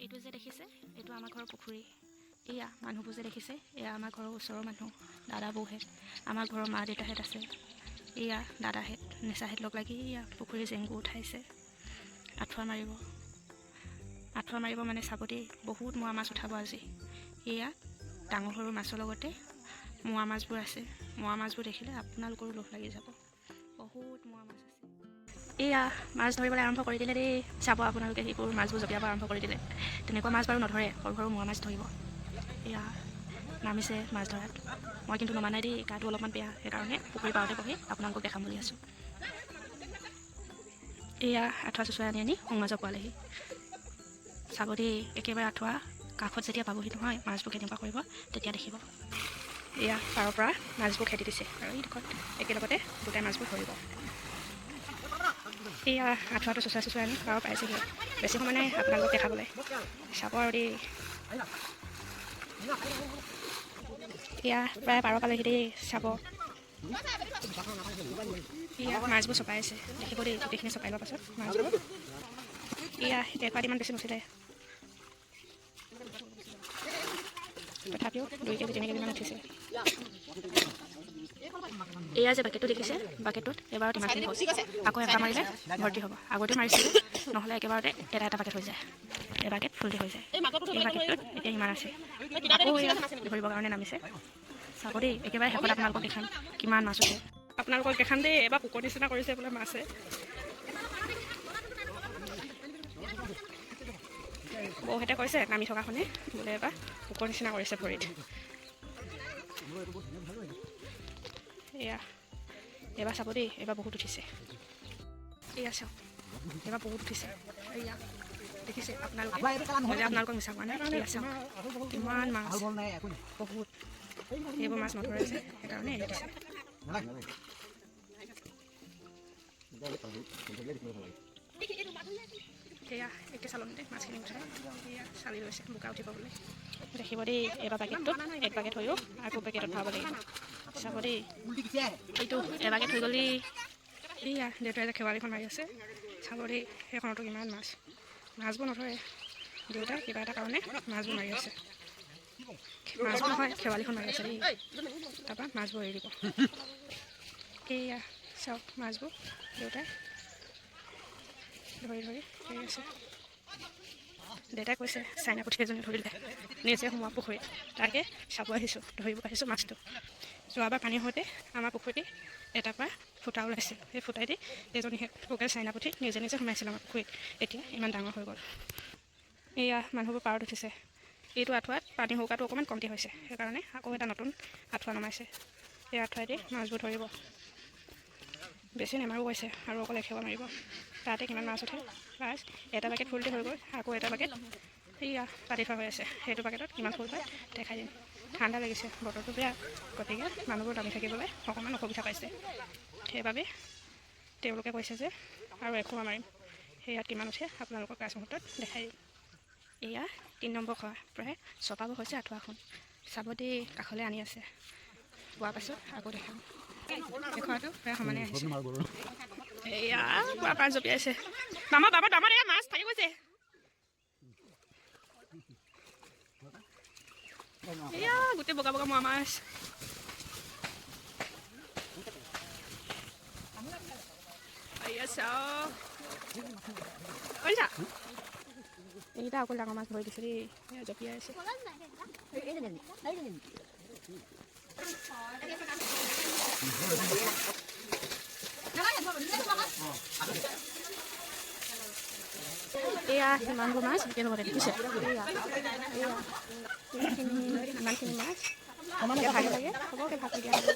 এইটো যে দেখিছে এইটো আমাৰ ঘৰৰ পুখুৰী। এয়া মানুহবোৰ যে দেখিছে এয়া আমাৰ ঘৰৰ ওচৰৰ মানুহ, দাদা বৌহেঁত, আমাৰ ঘৰৰ মা দেউতাহেঁত আছে। এয়া দাদাহেঁত নিচাহেঁত লগ লাগি এয়া পুখুৰী জেংবোৰ উঠাইছে। আঁঠুৱা মাৰিব মানে চাব দেই, বহুত মোৱা মাছ উঠাব আজি। এয়া ডাঙৰ সৰু মাছৰ লগতে মোৱা মাছবোৰ আছে। মোৱা মাছবোৰ দেখিলে আপোনালোকৰো লোভ লাগি যাব, বহুত মোৱা মাছ আছে। এয়া মাছ ধৰিবলৈ আৰম্ভ কৰি দিলে দেই, চাব আপোনালোকে সেইবোৰ মাছবোৰ জঁপিয়াব আৰম্ভ কৰি দিলে। তেনেকুৱা মাছ বাৰু নধৰে, সৰু সৰু মোৱা মাছ ধৰিব। এয়া নামিছে মাছ ধৰাত। মই কিন্তু নমা নাই দেই, গাটো অলপমান বেয়া, সেইকাৰণে পুখুৰী পাৰতে বহি আপোনালোকক দেখাম বুলি আছোঁ। এয়া আঁঠুৱা চুচুৱাই আনি সোঁ মাজত পোৱালেহি। চাব দেই, একেবাৰে আঁঠুৱা কাষত যেতিয়া পাবহি নহয় মাছবোৰ কেনেকুৱা কৰিব তেতিয়া দেখিব। এয়া পাৰৰ পৰা মাছবোৰ খেদি দিছে আৰু এইডোখৰত একেলগতে দুটাই মাছবোৰ ধৰিব। এয়া আঁঠুৱাটো চুচুৱাই আনি পাৰ পাইছেহি। বেছি সময় নাই আপোনালোকক দেখাবলৈ, চাব আৰু দেই। এয়া প্ৰায় পাৰ পালেহি দেই, চাব। এয়া মাছবোৰ চপাই আছে, দেখিব দেই, গোটেইখিনি চপাই লোৱাৰ পাছত মাছবোৰ। এয়া একুৱাত ইমান বেছি নুঠিলে, তথাপিও 2 কেজি 3 কেজিমান উঠিছে। এয়া যে বাকেটটো দেখিছে, বাকেটটোত এবাৰত ইমানখিনি হ'ল। আকৌ এটা মাৰিলে ভৰ্তি হ'ব। আগতে মাৰিছিলোঁ, নহ'লে একেবাৰতে এটা বাকেট হৈ যায়, এবাকেট ফুলটি হৈ যায়। এই বাকেটটোত এতিয়া ইমান আছে। আকৌ ধৰিবৰ কাৰণে নামিছে, চাব দেই। একেবাৰে শেষত আপোনালোকক দেখাম কিমান মাছ উঠে। আপোনালোকক দেখাম দেই, এবাৰ পোকৰ নিচিনা কৰিছে বোলে মাছে। বৌহেঁতে কৈছে নামি থকাখনে বোলে এবাৰ পোকৰ নিচিনা কৰিছে ভৰিত। এয়া এবাৰ চাব দেই, এবাৰ বহুত উঠিছে। এয়া চাওক, এবাৰ বহুত উঠিছে। এয়া দেখিছে আপোনালোকে, মই আপোনালোকক মিছা কোৱা নাই। এয়া চাওক কিমান মাছ, বহুত। এইবোৰ মাছ নধৰে যে, সেইকাৰণে এৰি দিছে। সেয়া একে চালনতে মাছখিনি উঠাই এয়া চালি লৈছে বোকা উঠিব বুলি। দেখিব দেই, এইবাৰ বাকেটটোত এক বাকেট হৈও আকৌ পেকেটত ভৰাব লাগিব। চাব দেই, এইটো এবাকেট হৈ গ'লি। এয়া দেউতাই যে খেৱালিখন মাৰি আছে, চাব দেই, সেইখনতো কিমান মাছ। মাছবোৰ নধৰে, দেউতাই কিবা এটা কাৰণে মাছবোৰ মাৰি আছে। মাছবোৰ নহয়, খেৱালিখন মাৰি আছে দেই, তাৰপৰা মাছবোৰ এৰি দিব। এয়া চাওক মাছবোৰ দেউতাই ধৰি ধৰি আছে। দেউতাই কৈছে চাইনা পুঠি এজনী ধৰিলে নিজে সোমোৱা পুখুৰীত, তাকে চাব আহিছোঁ, ধৰিব আহিছোঁ মাছটো। যোৱাবাৰ পানীৰ সৈতে আমাৰ পুখুৰীতে এটাৰ পৰা ফুটা ওলাইছিল, সেই ফুটাইদি এজনী লোকেল চাইনা পুঠি নিজে নিজে সোমাইছিল আমাৰ পুখুৰীত। এতিয়া ইমান ডাঙৰ হৈ গ'ল। এয়া মানুহবোৰ পাৰত উঠিছে। এইটো আঁঠুৱাত পানী শুকাটো অকণমান কমটি হৈছে, সেইকাৰণে আকৌ এটা নতুন আঁঠুৱা নমাইছে। এই আঁঠুৱাইদি মাছবোৰ ধৰিব। বেছি নেমাৰো কৈছে, আৰু অকল এখেৱা মাৰিব। তাতে কিমান মাছ উঠে। মাছ এটা বাকেট ফুলটি হৈ গ'ল, আকৌ এটা বাকেট এয়া পাতি থোৱা হৈ আছে। সেইটো বাকেটত কিমান ফুল পায় দেখাই দিম। ঠাণ্ডা লাগিছে, বতৰটো বেয়া, গতিকে মানুহবোৰ নামি থাকিবলৈ অকণমান অসুবিধা পাইছে। সেইবাবে তেওঁলোকে কৈছে যে আৰু এখুৱা মাৰিম। সেয়াত কিমান উঠে আপোনালোকৰ পাছ মুহূৰ্তত দেখাই দিম। এয়া 3 নম্বৰ খোৱা, প্ৰায় চপাব হৈছে আঁঠুৱাখন। চাব দেই, কাষলৈ আনি আছে, পোৱাৰ পাছত আকৌ দেখাম। এখোৱাটো প্ৰায় সমানে আহিছে। এয়া পুৰা পাছ জঁপিয়াইছে। বামত এয়া মাছ থাকি গৈছে। এয়া গোটেই বগা বগা মোৱা মাছ। এয়া চাওক, এইকেইটা অকল ডাঙৰ মাছ ধৰি দিছে দেই, জঁপিয়াই আছে। এয়া ইমানবোৰ মাছ একেলগতে দেখিছে। ইমানখিনি মাছ ভাগে ভাগে চবকে ভাগ দিয়া হ'ব।